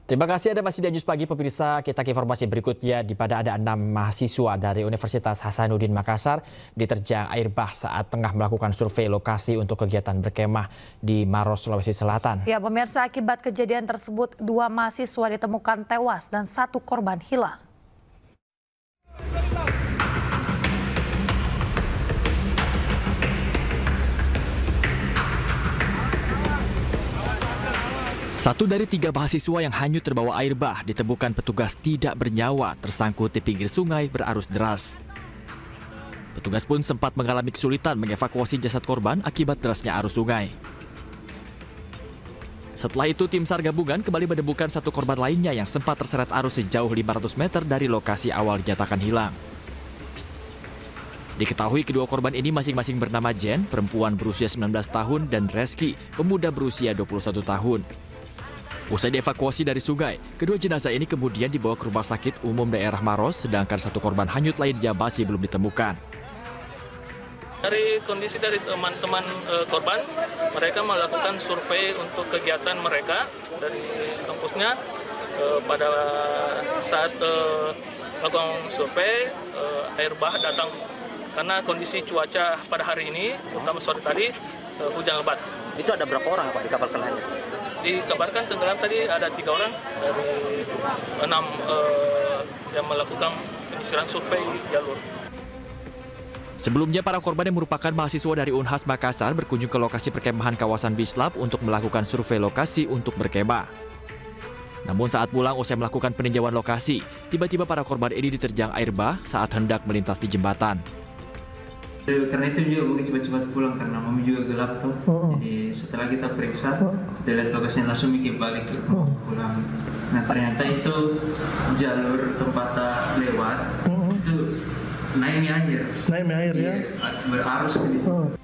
Terima kasih Anda masih di News Pagi pemirsa. Kita ke informasi berikutnya di pada ada 6 mahasiswa dari Universitas Hasanuddin Makassar diterjang air bah saat tengah melakukan survei lokasi untuk kegiatan berkemah di Maros, Sulawesi Selatan. Ya, pemirsa, akibat kejadian tersebut 2 mahasiswa ditemukan tewas dan 1 korban hilang. Satu dari 3 mahasiswa yang hanyut terbawa air bah ditemukan petugas tidak bernyawa tersangkut di pinggir sungai berarus deras. Petugas pun sempat mengalami kesulitan mengevakuasi jasad korban akibat derasnya arus sungai. Setelah itu tim SAR gabungan kembali menemukan 1 korban lainnya yang sempat terseret arus sejauh 500 meter dari lokasi awal dinyatakan hilang. Diketahui kedua korban ini masing-masing bernama Jen, perempuan berusia 19 tahun, dan Reski, pemuda berusia 21 tahun. Usai dievakuasi dari sungai, kedua jenazah ini kemudian dibawa ke Rumah Sakit Umum Daerah Maros, sedangkan 1 korban hanyut lainnya masih belum ditemukan. Dari kondisi dari teman-teman korban, mereka melakukan survei untuk kegiatan mereka dari kampusnya. Pada saat melakukan survei, air bah datang karena kondisi cuaca pada hari ini, terutama sore tadi, hujan lebat. Itu ada berapa orang Pak dikabarkan hanya? Dikabarkan tenggelam tadi ada 3 orang dari 6 yang melakukan penyisiran survei jalur. Sebelumnya, para korban yang merupakan mahasiswa dari Unhas Makassar berkunjung ke lokasi perkemahan kawasan Bislab untuk melakukan survei lokasi untuk berkemah. Namun saat pulang usai melakukan peninjauan lokasi, tiba-tiba para korban ini diterjang air bah saat hendak melintas di jembatan. Karena itu juga mungkin cepat-cepat pulang karena mami juga gelap tuh. Jadi setelah kita periksa, kita lihat lokasinya langsung mikir balik pulang. Nah ternyata itu jalur tempat lewat itu naiknya air ya. Berarus di situ.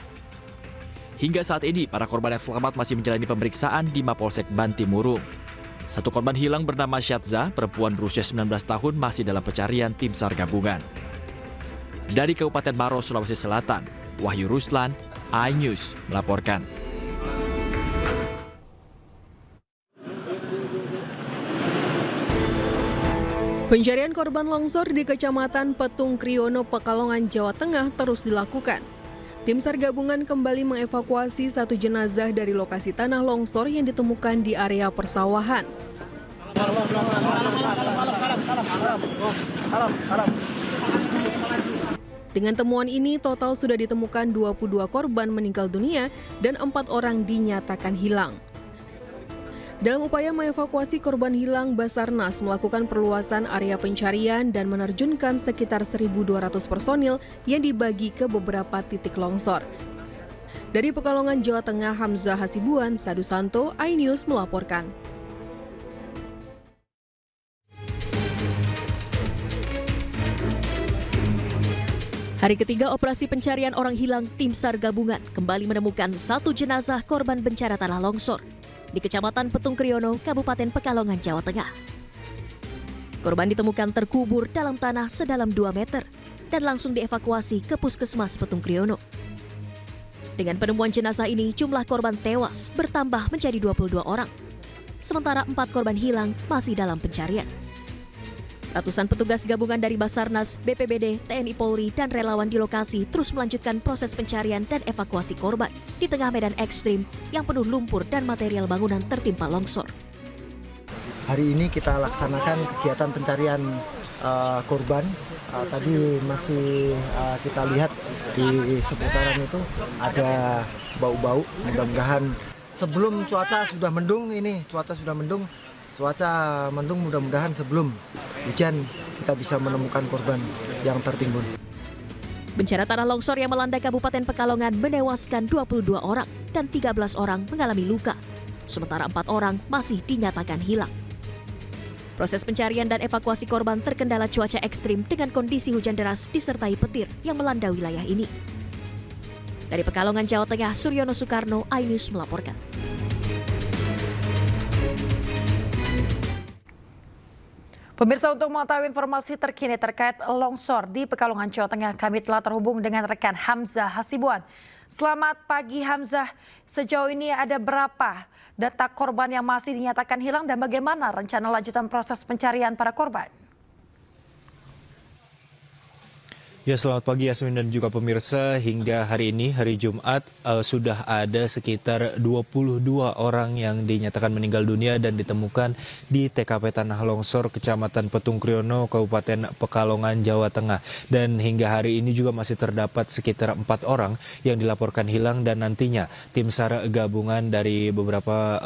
Hingga saat ini, para korban yang selamat masih menjalani pemeriksaan di Mapolsek Bantimurung. 1 korban hilang bernama Syadza, perempuan berusia 19 tahun, masih dalam pencarian tim SAR gabungan. Dari Kabupaten Maros, Sulawesi Selatan, Wahyu Ruslan, iNews melaporkan. Pencarian korban longsor di Kecamatan Petung Kriono, Pekalongan, Jawa Tengah terus dilakukan. Tim SAR gabungan kembali mengevakuasi 1 jenazah dari lokasi tanah longsor yang ditemukan di area persawahan. Dengan temuan ini, total sudah ditemukan 22 korban meninggal dunia dan 4 orang dinyatakan hilang. Dalam upaya mengevakuasi korban hilang, Basarnas melakukan perluasan area pencarian dan menerjunkan sekitar 1.200 personil yang dibagi ke beberapa titik longsor. Dari Pekalongan, Jawa Tengah, Hamzah Hasibuan, Sadu Santo, iNews melaporkan. Hari ketiga operasi pencarian orang hilang, tim SAR gabungan kembali menemukan 1 jenazah korban bencana tanah longsor di Kecamatan Petung Kriono, Kabupaten Pekalongan, Jawa Tengah. Korban ditemukan terkubur dalam tanah sedalam 2 meter dan langsung dievakuasi ke Puskesmas Petung Kriono. Dengan penemuan jenazah ini, jumlah korban tewas bertambah menjadi 22 orang. Sementara 4 korban hilang masih dalam pencarian. Ratusan petugas gabungan dari Basarnas, BPBD, TNI Polri, dan relawan di lokasi terus melanjutkan proses pencarian dan evakuasi korban di tengah medan ekstrim yang penuh lumpur dan material bangunan tertimpa longsor. Hari ini kita laksanakan kegiatan pencarian korban. Tadi masih kita lihat di seputaran itu ada bau-bau. Mudah-mudahan sebelum cuaca sudah mendung mudah-mudahan sebelum hujan kita bisa menemukan korban yang tertimbun. Bencana tanah longsor yang melanda Kabupaten Pekalongan menewaskan 22 orang dan 13 orang mengalami luka. Sementara 4 orang masih dinyatakan hilang. Proses pencarian dan evakuasi korban terkendala cuaca ekstrim dengan kondisi hujan deras disertai petir yang melanda wilayah ini. Dari Pekalongan, Jawa Tengah, Suryono Soekarno, iNews melaporkan. Pemirsa, untuk mengetahui informasi terkini terkait longsor di Pekalongan, Jawa Tengah, kami telah terhubung dengan rekan Hamzah Hasibuan. Selamat pagi Hamzah, sejauh ini ada berapa data korban yang masih dinyatakan hilang dan bagaimana rencana lanjutan proses pencarian para korban? Ya, selamat pagi Yasmin dan juga pemirsa. Hingga hari ini, hari Jumat, sudah ada sekitar 22 orang yang dinyatakan meninggal dunia dan ditemukan di TKP Tanah Longsor, Kecamatan Petung Kriono, Kabupaten Pekalongan, Jawa Tengah. Dan hingga hari ini juga masih terdapat sekitar 4 orang yang dilaporkan hilang dan nantinya tim SAR gabungan dari beberapa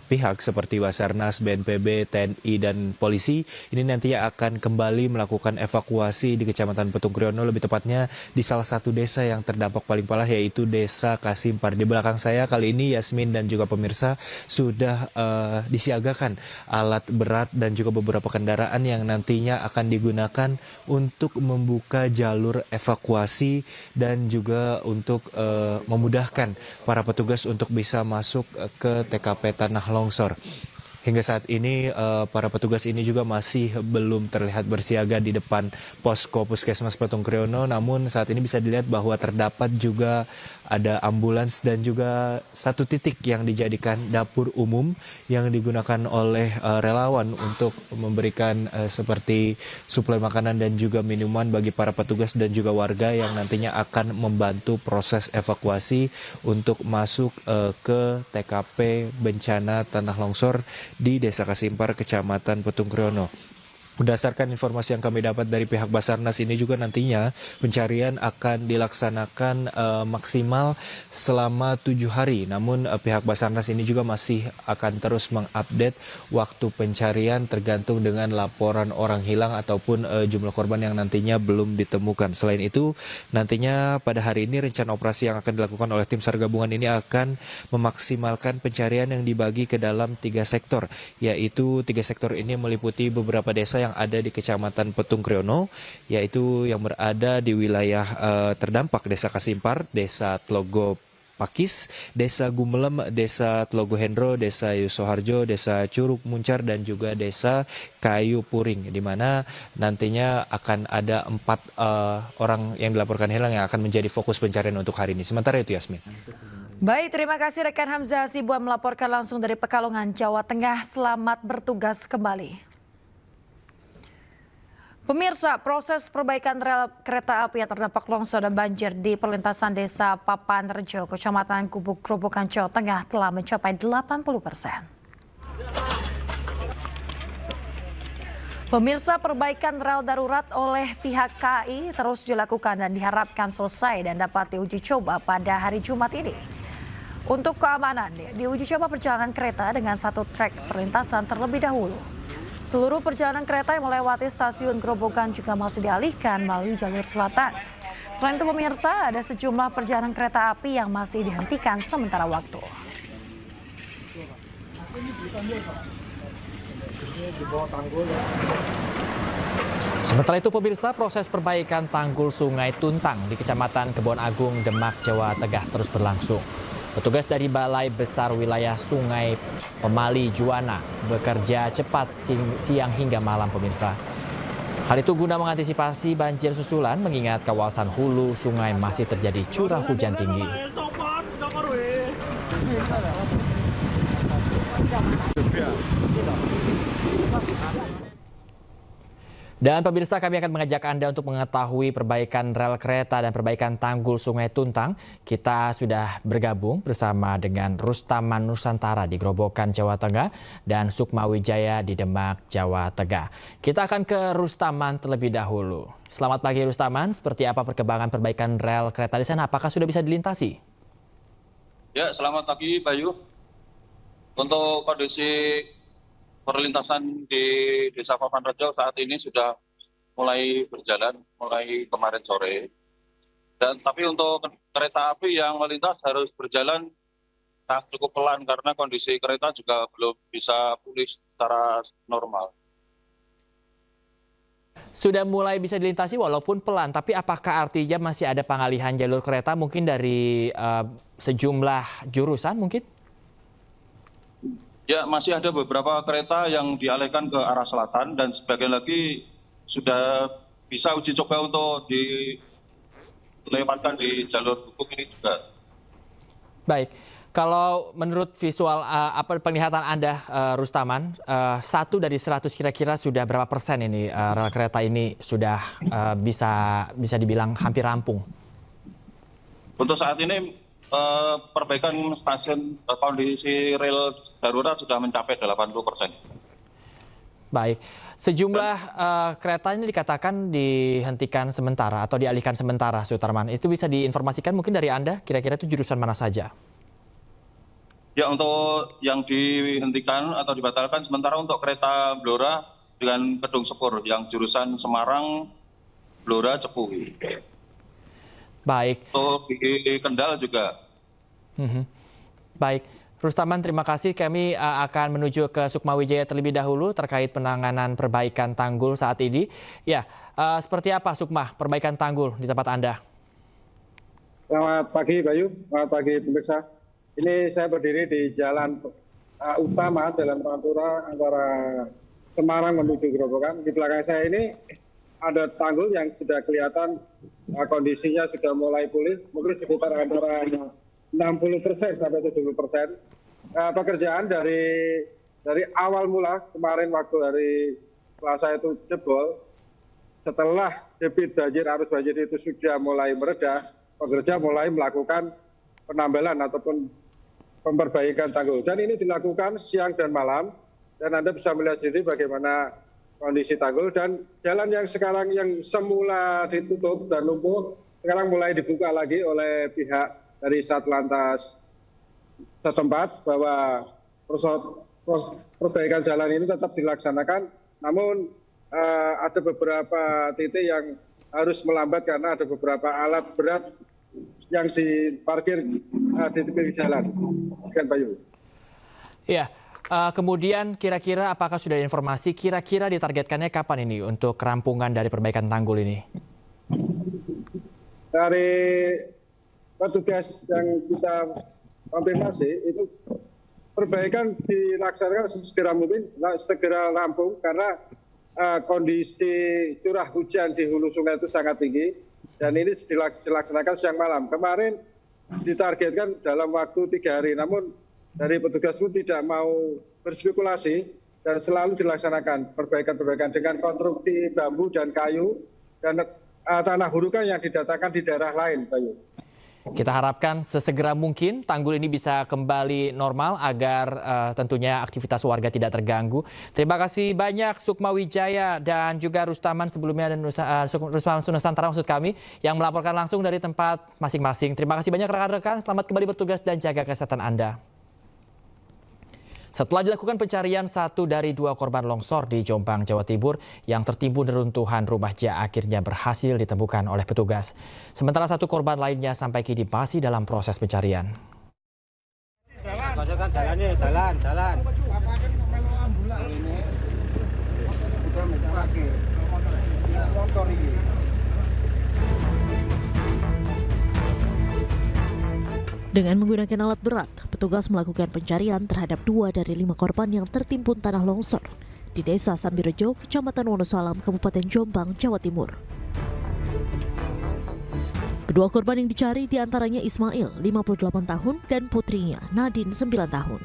pihak seperti Basarnas, BNPB, TNI, dan polisi ini nantinya akan kembali melakukan evakuasi di Kecamatan Petung Kriono, lebih tepatnya di salah satu desa yang terdampak paling parah yaitu Desa Kasimpar. Di belakang saya kali ini Yasmin dan juga pemirsa sudah disiagakan alat berat dan juga beberapa kendaraan yang nantinya akan digunakan untuk membuka jalur evakuasi dan juga untuk memudahkan para petugas untuk bisa masuk ke TKP Tanah Longsor. Hingga saat ini para petugas ini juga masih belum terlihat bersiaga di depan posko Puskesmas Petung Kriono, namun saat ini bisa dilihat bahwa terdapat juga ada ambulans dan juga satu titik yang dijadikan dapur umum yang digunakan oleh relawan untuk memberikan seperti suplai makanan dan juga minuman bagi para petugas dan juga warga yang nantinya akan membantu proses evakuasi untuk masuk ke TKP bencana Tanah Longsor di Desa Kasimpar, Kecamatan Petung Kriono. Berdasarkan informasi yang kami dapat dari pihak Basarnas ini juga nantinya pencarian akan dilaksanakan maksimal selama 7 hari. Namun pihak Basarnas ini juga masih akan terus mengupdate waktu pencarian tergantung dengan laporan orang hilang ataupun jumlah korban yang nantinya belum ditemukan. Selain itu nantinya pada hari ini rencana operasi yang akan dilakukan oleh tim SAR gabungan ini akan memaksimalkan pencarian yang dibagi ke dalam 3 sektor. Yaitu 3 sektor ini meliputi beberapa desa yang ada di Kecamatan Petung Kriono, yaitu yang berada di wilayah terdampak Desa Kasimpar, Desa Tlogo Pakis, Desa Gumelem, Desa Tlogo Hendro, Desa Yusoharjo, Desa Curug Muncar, dan juga Desa Kayu Puring, di mana nantinya akan ada 4 orang yang dilaporkan hilang yang akan menjadi fokus pencarian untuk hari ini. Sementara itu Yasmin. Baik, terima kasih rekan Hamzah Hasibuan melaporkan langsung dari Pekalongan, Jawa Tengah. Selamat bertugas kembali. Pemirsa, proses perbaikan rel kereta api yang terdampak longsor dan banjir di perlintasan Desa Papanrejo, Kecamatan Gubuk, Grobogan, Jawa Tengah telah mencapai 80%. Pemirsa, perbaikan rel darurat oleh pihak KAI terus dilakukan dan diharapkan selesai dan dapat diuji coba pada hari Jumat ini. Untuk keamanan, diuji coba perjalanan kereta dengan 1 trek perlintasan terlebih dahulu. Seluruh perjalanan kereta yang melewati stasiun Grobogan juga masih dialihkan melalui jalur selatan. Selain itu pemirsa, ada sejumlah perjalanan kereta api yang masih dihentikan sementara waktu. Sementara itu pemirsa, proses perbaikan tanggul Sungai Tuntang di Kecamatan Kebon Agung, Demak, Jawa Tengah terus berlangsung. Petugas dari Balai Besar Wilayah Sungai Pemali Juwana bekerja cepat siang hingga malam pemirsa. Hal itu guna mengantisipasi banjir susulan mengingat kawasan hulu sungai masih terjadi curah hujan tinggi. Dan pemirsa, kami akan mengajak Anda untuk mengetahui perbaikan rel kereta dan perbaikan tanggul Sungai Tuntang. Kita sudah bergabung bersama dengan Rustaman Nusantara di Grobogan, Jawa Tengah dan Sukma Wijaya di Demak, Jawa Tengah. Kita akan ke Rustaman terlebih dahulu. Selamat pagi Rustaman, seperti apa perkembangan perbaikan rel kereta di sana? Apakah sudah bisa dilintasi? Ya, selamat pagi Bayu. Untuk kondisi perlintasan di Desa Papanrejo saat ini sudah mulai berjalan mulai kemarin sore. Tapi untuk kereta api yang melintas harus berjalan cukup pelan karena kondisi kereta juga belum bisa pulih secara normal. Sudah mulai bisa dilintasi walaupun pelan, tapi apakah artinya masih ada pengalihan jalur kereta mungkin dari sejumlah jurusan mungkin? Ya, masih ada beberapa kereta yang dialihkan ke arah selatan dan sebagian lagi sudah bisa uji coba untuk dilewatkan di jalur Gubuk ini juga Baik, kalau menurut visual penglihatan Anda, Rustaman, 1 dari 100 kira-kira sudah berapa persen ini rel kereta ini sudah bisa dibilang hampir rampung? Untuk saat ini perbaikan stasiun kondisi rel darurat sudah mencapai 80%. Baik, sejumlah kereta ini dikatakan dihentikan sementara atau dialihkan sementara, Sutarman. Itu bisa diinformasikan mungkin dari Anda, kira-kira itu jurusan mana saja? Ya, untuk yang dihentikan atau dibatalkan sementara untuk kereta Blora dengan Kedung Sepur yang jurusan Semarang, Blora, Cepu. Baik. Untuk di Kendal juga. Baik, Rustaman, terima kasih. Kami akan menuju ke Sukmawijaya terlebih dahulu terkait penanganan perbaikan tanggul saat ini. Ya, seperti apa Sukma perbaikan tanggul di tempat Anda? Selamat pagi Bayu, selamat pagi pemirsa. Ini saya berdiri di jalan utama Jalan Pantura antara Semarang menuju Grobogan. Di belakang saya ini ada tanggul yang sudah kelihatan kondisinya sudah mulai pulih, mungkin sekitar antara 60% sampai 70%. Pekerjaan dari awal mula kemarin waktu hari Selasa itu jebol, setelah debit banjir, arus banjir itu sudah mulai mereda, pekerja mulai melakukan penambalan ataupun memperbaikan tanggul. Dan ini dilakukan siang dan malam, dan Anda bisa melihat sendiri bagaimana kondisi tanggul, dan jalan yang sekarang yang semula ditutup dan lumpuh, sekarang mulai dibuka lagi oleh pihak dari Satlantas setempat bahwa perbaikan jalan ini tetap dilaksanakan, namun ada beberapa titik yang harus melambat karena ada beberapa alat berat yang diparkir di tepi jalan. Kan Bayu. Iya, kemudian kira-kira apakah sudah ada informasi kira-kira ditargetkannya kapan ini untuk kerampungan dari perbaikan tanggul ini? Dari petugas yang kita konfirmasi itu perbaikan dilaksanakan segera mungkin, segera rampung karena kondisi curah hujan di hulu sungai itu sangat tinggi dan ini dilaksanakan siang malam. Kemarin ditargetkan dalam waktu 3 hari, namun dari petugas pun tidak mau berspekulasi dan selalu dilaksanakan perbaikan-perbaikan dengan konstruksi bambu dan kayu dan tanah hurukan yang didatangkan di daerah lain, Bayu. Kita harapkan sesegera mungkin tanggul ini bisa kembali normal agar tentunya aktivitas warga tidak terganggu. Terima kasih banyak Sukmawijaya dan juga Rustaman sebelumnya dan Rustaman Nusantara maksud kami yang melaporkan langsung dari tempat masing-masing. Terima kasih banyak rekan-rekan, selamat kembali bertugas dan jaga kesehatan Anda. Setelah dilakukan pencarian 1 dari 2 korban longsor di Jombang, Jawa Timur yang tertimbun reruntuhan rumahnya akhirnya berhasil ditemukan oleh petugas. Sementara 1 korban lainnya sampai kini masih dalam proses pencarian. Jalan. Dengan menggunakan alat berat, petugas melakukan pencarian terhadap 2 dari 5 korban yang tertimbun tanah longsor di Desa Sambirejo, Kecamatan Wonosalam, Kabupaten Jombang, Jawa Timur. Kedua korban yang dicari diantaranya Ismail, 58 tahun, dan putrinya, Nadine, 9 tahun.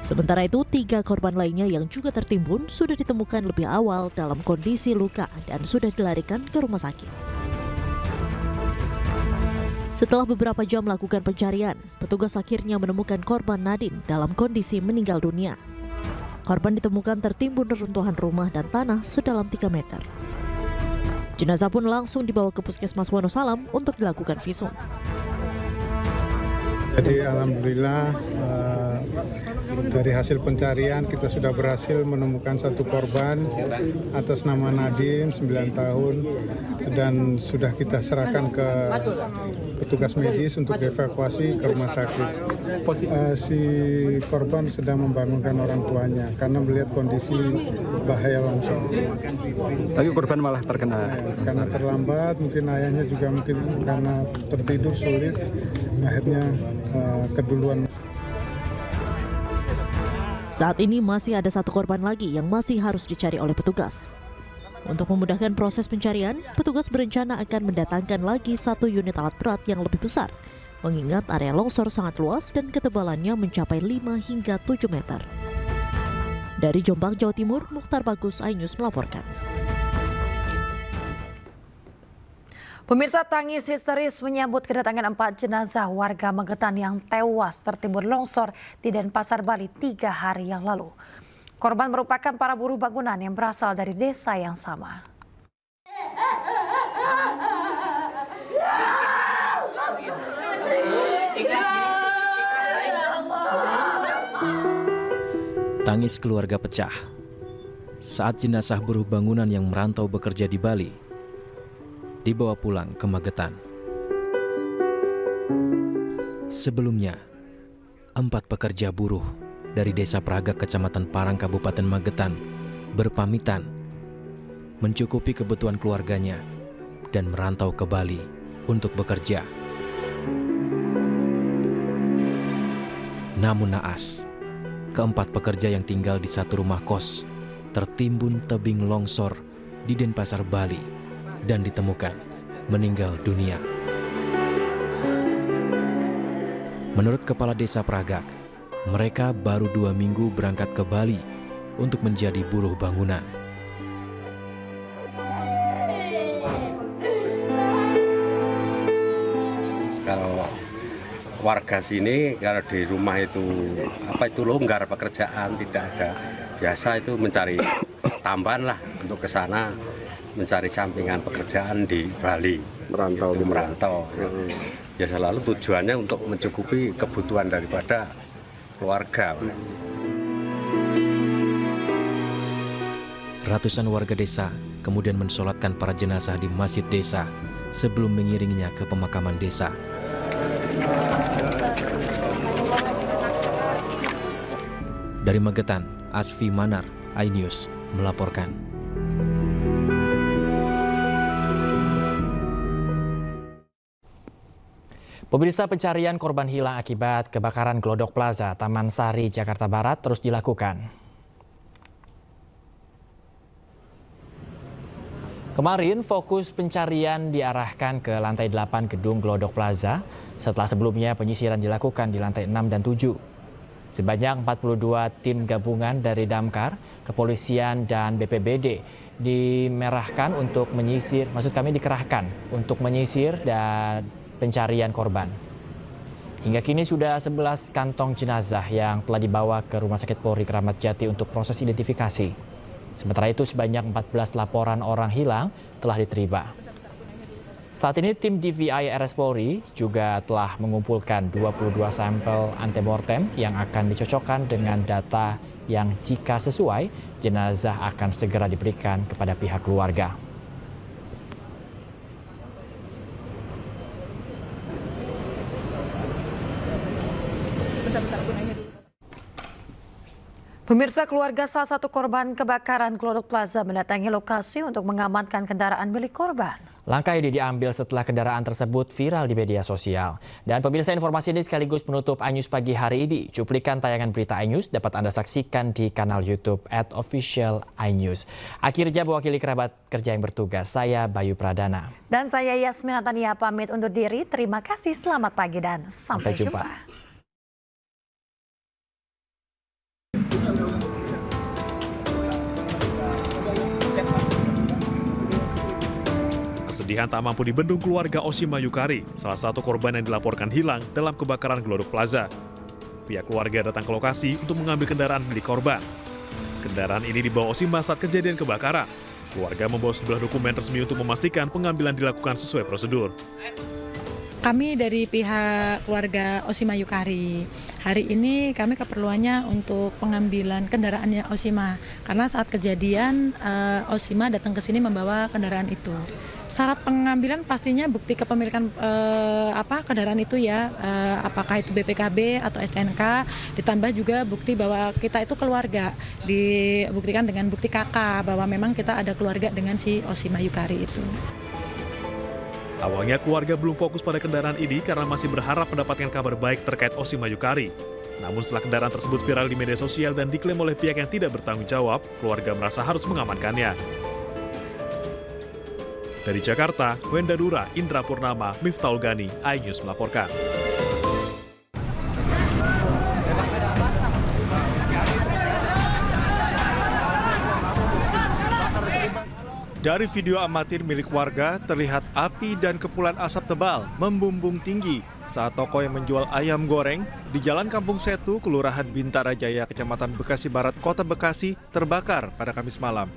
Sementara itu, 3 korban lainnya yang juga tertimbun sudah ditemukan lebih awal dalam kondisi luka dan sudah dilarikan ke rumah sakit. Setelah beberapa jam melakukan pencarian, petugas akhirnya menemukan korban Nadine dalam kondisi meninggal dunia. Korban ditemukan tertimbun reruntuhan rumah dan tanah sedalam 3 meter. Jenazah pun langsung dibawa ke Puskesmas Wonosalam untuk dilakukan visum. Jadi alhamdulillah dari hasil pencarian kita sudah berhasil menemukan 1 korban atas nama Nadine, 9 tahun, dan sudah kita serahkan ke petugas medis untuk dievakuasi ke rumah sakit. Si korban sedang membangunkan orang tuanya karena melihat kondisi bahaya longsor. Tapi korban malah terkena. Karena terlambat, mungkin ayahnya juga mungkin karena tertidur sulit, akhirnya keduluan. Saat ini masih ada 1 korban lagi yang masih harus dicari oleh petugas. Untuk memudahkan proses pencarian, petugas berencana akan mendatangkan lagi 1 unit alat berat yang lebih besar mengingat area longsor sangat luas dan ketebalannya mencapai 5 hingga 7 meter. Dari Jombang, Jawa Timur, Mukhtar Bagus, iNews melaporkan. Pemirsa, tangis histeris menyambut kedatangan 4 jenazah warga Magetan yang tewas tertimbun longsor di Denpasar, Bali 3 hari yang lalu. Korban merupakan para buruh bangunan yang berasal dari desa yang sama. Tangis keluarga pecah saat jenazah buruh bangunan yang merantau bekerja di Bali dibawa pulang ke Magetan. Sebelumnya, 4 pekerja buruh dari Desa Pragak, Kecamatan Parang, Kabupaten Magetan berpamitan mencukupi kebutuhan keluarganya dan merantau ke Bali untuk bekerja. Namun naas, keempat pekerja yang tinggal di satu rumah kos tertimbun tebing longsor di Denpasar, Bali dan ditemukan meninggal dunia. Menurut Kepala Desa Pragak, mereka baru 2 minggu berangkat ke Bali untuk menjadi buruh bangunan. Kalau warga sini kalau di rumah itu longgar pekerjaan, tidak ada, biasa itu mencari tambahan lah untuk ke sana, mencari sampingan pekerjaan di Bali, merantau. Ya selalu tujuannya untuk mencukupi kebutuhan daripada keluarga. Ratusan warga desa kemudian mensolatkan para jenazah di masjid desa sebelum mengiringinya ke pemakaman desa. Dari Magetan, Asfi Manar, iNews melaporkan. Pemirsa, pencarian korban hilang akibat kebakaran Glodok Plaza, Taman Sari, Jakarta Barat terus dilakukan. Kemarin fokus pencarian diarahkan ke lantai 8 gedung Glodok Plaza setelah sebelumnya penyisiran dilakukan di lantai 6 dan 7. Sebanyak 42 tim gabungan dari Damkar, Kepolisian dan BPBD dikerahkan untuk menyisir dan pencarian korban. Hingga kini sudah 11 kantong jenazah yang telah dibawa ke Rumah Sakit Polri Kramat Jati untuk proses identifikasi. Sementara itu sebanyak 14 laporan orang hilang telah diterima. Saat ini tim DVI RS Polri juga telah mengumpulkan 22 sampel antemortem yang akan dicocokkan dengan data yang jika sesuai, jenazah akan segera diberikan kepada pihak keluarga. Pemirsa, keluarga salah satu korban kebakaran Glodok Plaza mendatangi lokasi untuk mengamankan kendaraan milik korban. Langkah ini diambil setelah kendaraan tersebut viral di media sosial. Dan pemirsa, informasi ini sekaligus menutup iNews pagi hari ini. Cuplikan tayangan berita iNews dapat Anda saksikan di kanal YouTube @official iNews. Akhirnya mewakili kerabat kerja yang bertugas, saya Bayu Pradana. Dan saya Yasmin Natania pamit undur diri. Terima kasih, selamat pagi dan sampai jumpa. Kesedihan tak mampu dibendung keluarga Oshima Yukari, salah satu korban yang dilaporkan hilang dalam kebakaran Glodok Plaza. Pihak keluarga datang ke lokasi untuk mengambil kendaraan milik korban. Kendaraan ini dibawa Oshima saat kejadian kebakaran. Keluarga membawa sejumlah dokumen resmi untuk memastikan pengambilan dilakukan sesuai prosedur. Kami dari pihak keluarga Oshima Yukari, hari ini kami keperluannya untuk pengambilan kendaraannya Oshima. Karena saat kejadian Oshima datang ke sini membawa kendaraan itu. Syarat pengambilan pastinya bukti kepemilikan kendaraan itu ya, apakah itu BPKB atau STNK, ditambah juga bukti bahwa kita itu keluarga, dibuktikan dengan bukti KK bahwa memang kita ada keluarga dengan si Oshima Yukari itu. Awalnya keluarga belum fokus pada kendaraan ini karena masih berharap mendapatkan kabar baik terkait Oshima Yukari. Namun setelah kendaraan tersebut viral di media sosial dan diklaim oleh pihak yang tidak bertanggung jawab, keluarga merasa harus mengamankannya. Dari Jakarta, Wenda Dura, Indra Purnama, Miftahul Gani, iNews melaporkan. Dari video amatir milik warga, terlihat api dan kepulan asap tebal membumbung tinggi saat toko yang menjual ayam goreng di Jalan Kampung Setu, Kelurahan Bintara Jaya, Kecamatan Bekasi Barat, Kota Bekasi, terbakar pada Kamis malam.